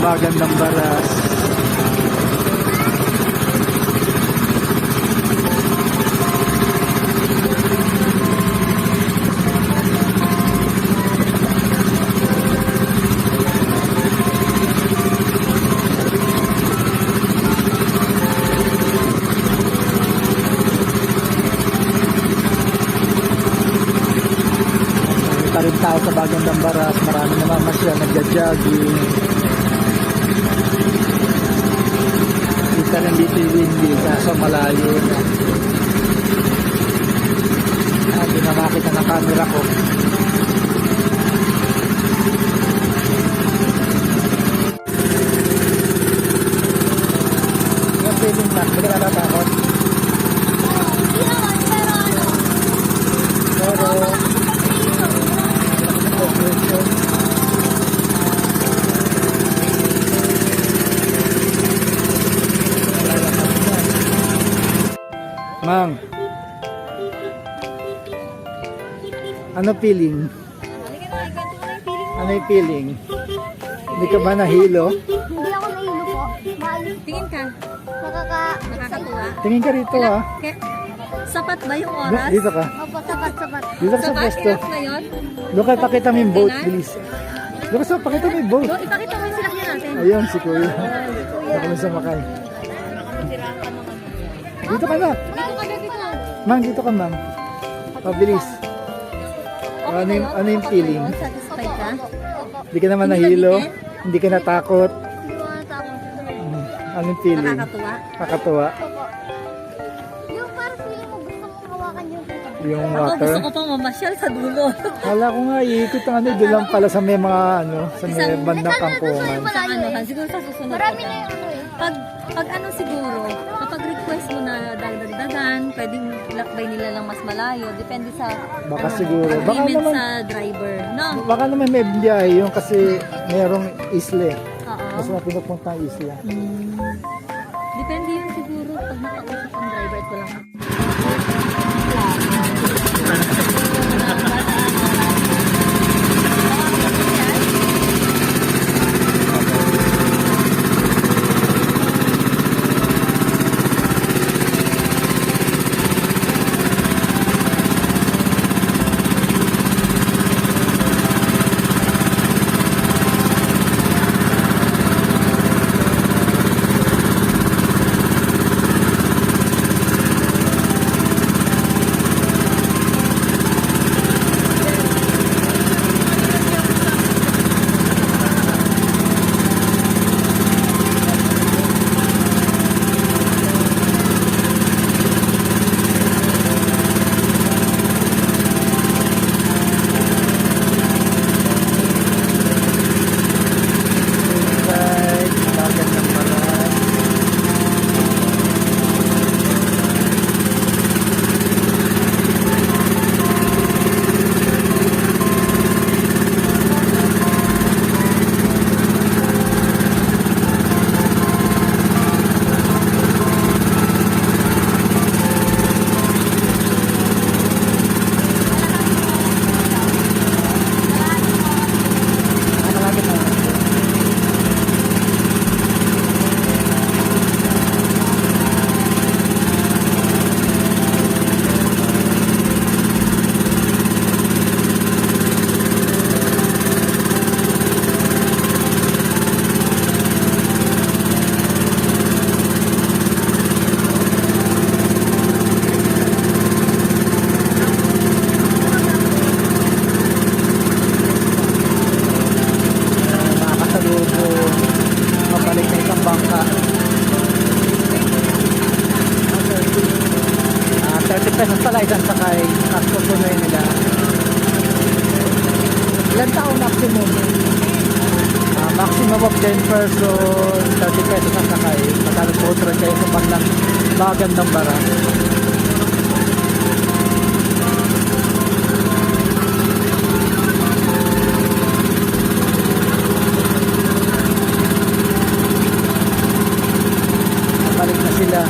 Magandang Baras. Rin tao sa Magandang Baras, marami naman masya nagja-jogging. Kita rin dito yung windy kaso malayo na. Hindi na makita ng camera ko. Yung feeling na, hindi ka natatakot? Pero Mang, ano feeling? Ano yung feeling? Hindi ka ba nahilo? Hindi ako nahilo po. Tingin ka. Nakakatuwa. Tingin ka rito ha. Sapat ba yung oras? Dito ka. Opo, sapat. Dito ka sa Sapat? pwesto. Enough na yun? Doon ka, pakita mo yung boat, bilis. Doon ka, pakita mo yung boat. So, ipakita mo yung sinakyan natin. Ayun, si Kuya. Baka may sumakay. Dito ka na. Dito ka. Mang, dito ka, Mang. Pabilis. Okay na yun? Ano yung feeling? Satisfied ka? Hindi ka naman nahilo? Hindi ka natakot? Hindi ko natakot. Ano yung feeling? Nakakatuwa? Nakakatuwa. Opo. Yung parang feeling mo gusto mong hawakan yung Yung Ako gusto water. ko pang mamasyal sa dulo. Wala ko nga, iikot ang ano, doon lang pala sa may mga ano, sa may bandang kangkungan. Sa ano ka? Siguro sa susunod. Marami na yung ano eh. Pag ano siguro, kapag request mo na dagdagan, pwedeng lakbay nila lang mas malayo. Depende sa Baka siguro. Baka agreement naman- sa driver. No? Baka naman may biyahe yung kasi merong isla. Oo. Mas na pinupunta ang isla. Depende yun siguro pag nakausap ang driver ko lang. Right, Magandang Baras. Ano lagi na? Nakakasalubong mabalik na isang bangka. 30 pesos pala isang sakay. Tapos punoy nila. Ilan taon maximum? Maximum of 10 person, 30 pesos ang sakay. Magkakalit po kayo sa bandang Magandang Baras. Balik na sila.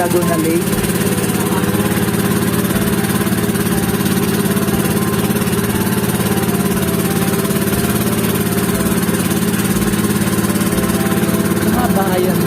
Laguna Lake. Mga bayan.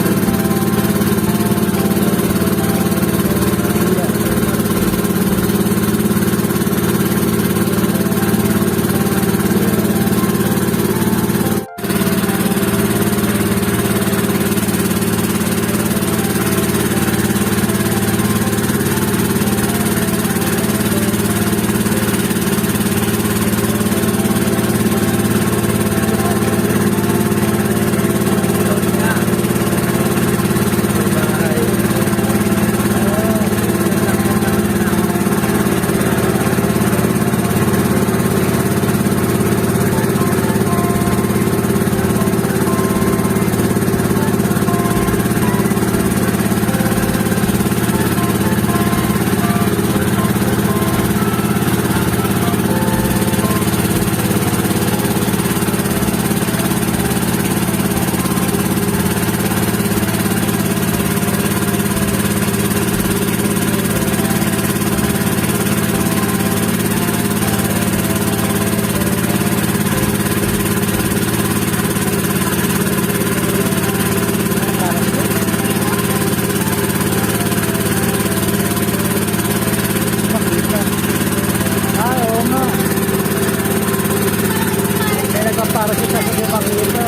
Para kita sa makita.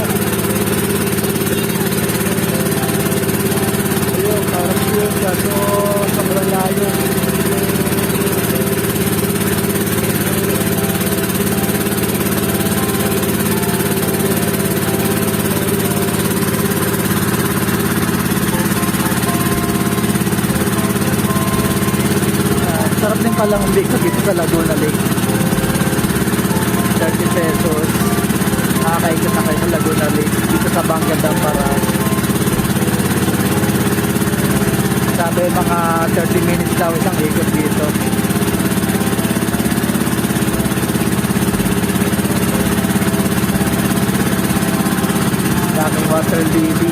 Ayun, parang yun. Kaso sobrang layo. Sarap din palang umbiko dito sa Laguna Lake. 30 pesos. Nakakaikot na kayo sa Laguna Lake dito sa Bangka Dampara. Sabi mga 30 minutes daw isang ikot dito. Daming water lily.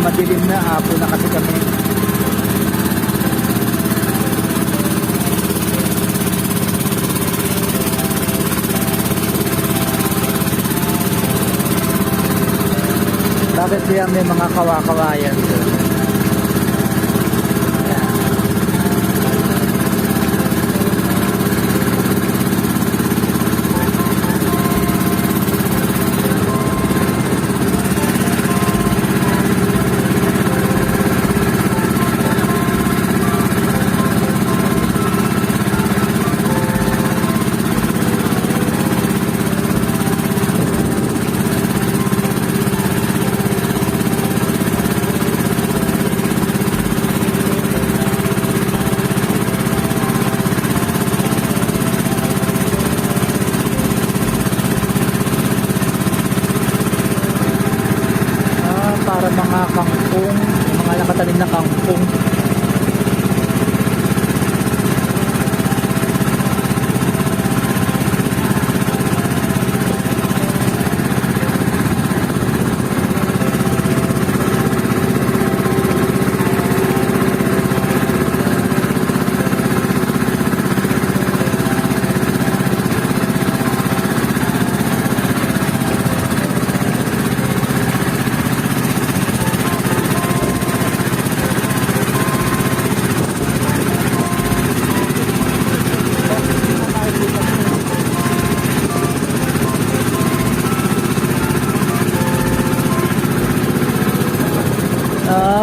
Madilim na, hapon na kasi kami. Bakit siya may mga kawa-kawayan doon? Para mga kangkong, mga nakatanim na kangkong.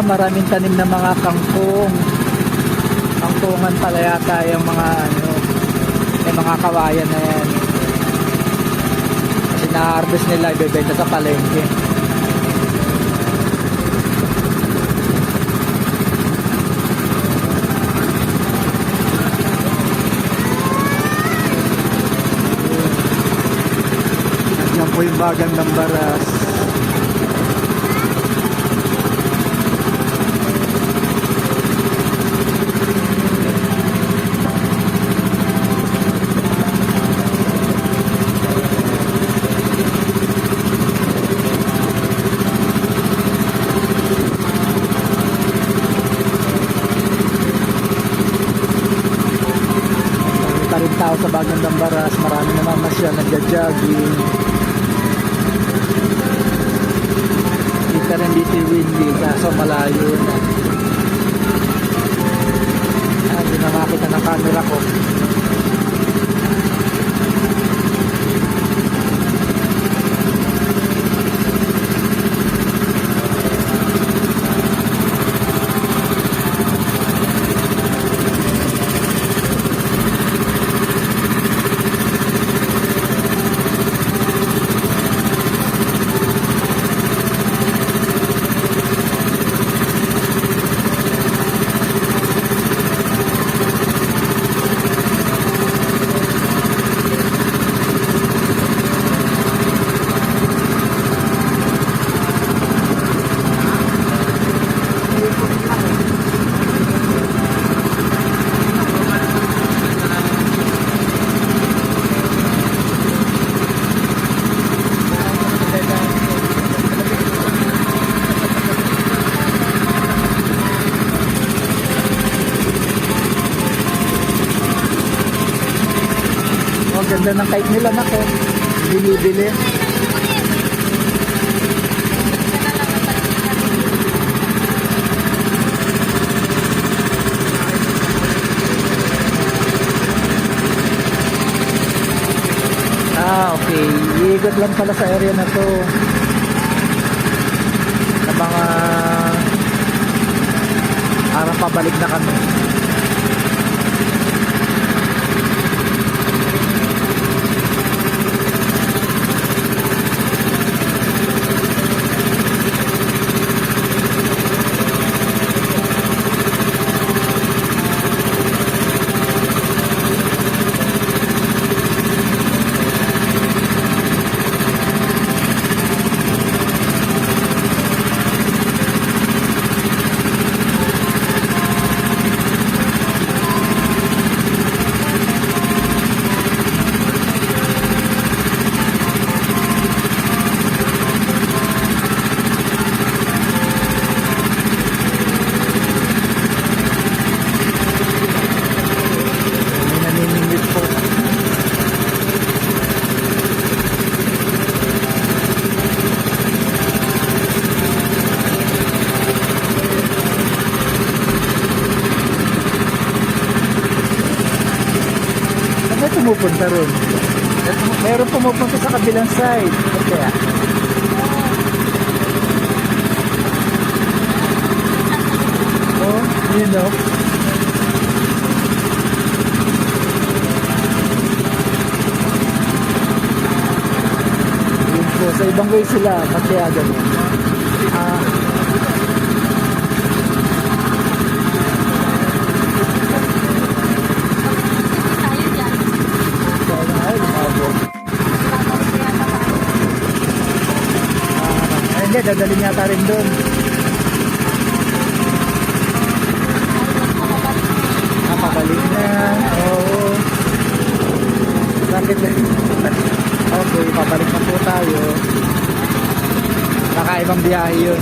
Maraming tanim na mga kangkong. Kangkungan pala yata yung mga ano, yung mga kawayan na yan. Kasi na-harvest nila, ibebenta sa palengke. Yan po yung bagang ng Baras. sa Bagong Dambaras, marami naman masya nagja-jogging. Kita rin dito yung windy, kaso malayo na. Hindi na makita ng camera ko. Ganda ng kite nila nako. Binibili. Okay. Iikot lang pala sa area na to. Na mga parang pabalik na kami. Pumupunta rin. Meron pumupunta sa kabilang side. Kaya. Oh, you know. Yun po, sa ibang way sila, kaya ganun. Hindi, dadalhin yata rin doon. Pabalik na. Oo. Bakit na? Okay, pabalik na po tayo. Nakaibang biyahe yun.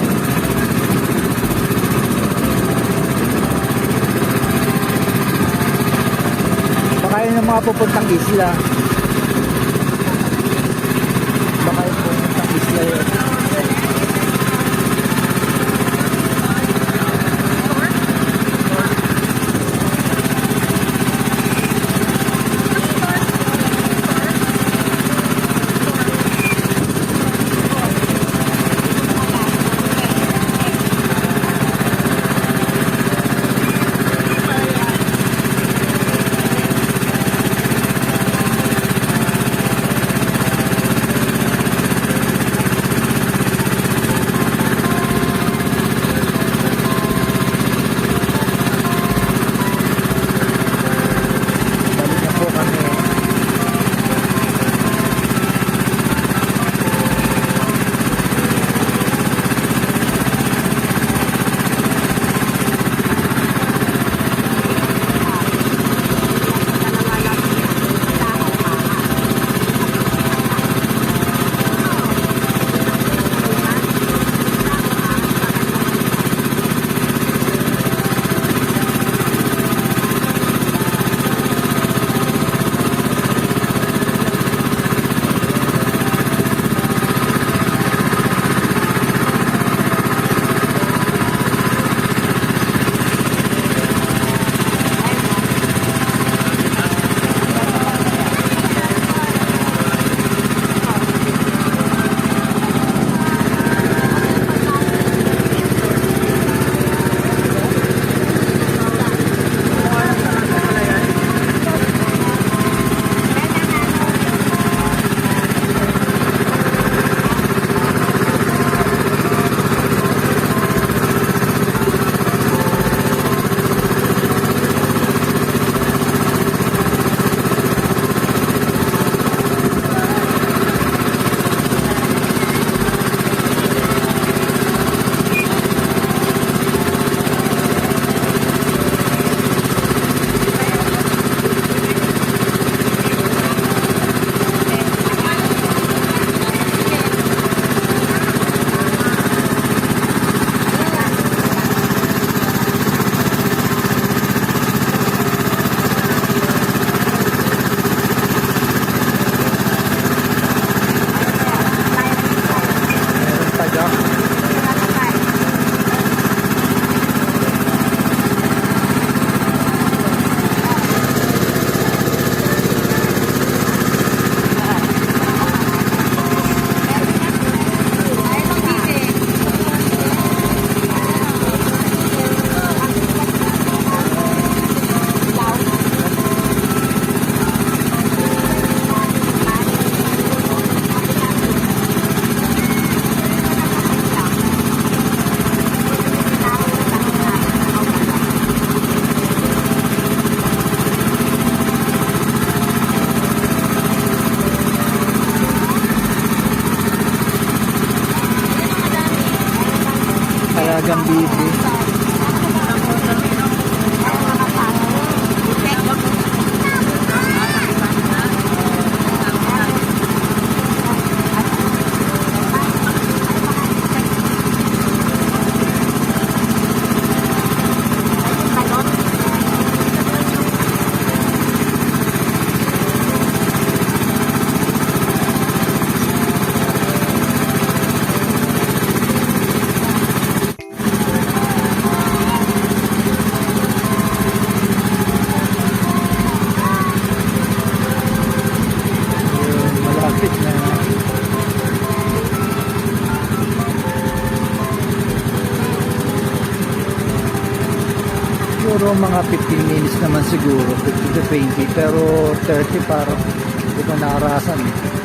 Baka yun ang mga pupuntang isla. Baka yun pupuntang isla yun. Malapit na. Siguro mga 15 minutes naman siguro, 15 to 20, pero 30 parang hindi ko nakarasan eh.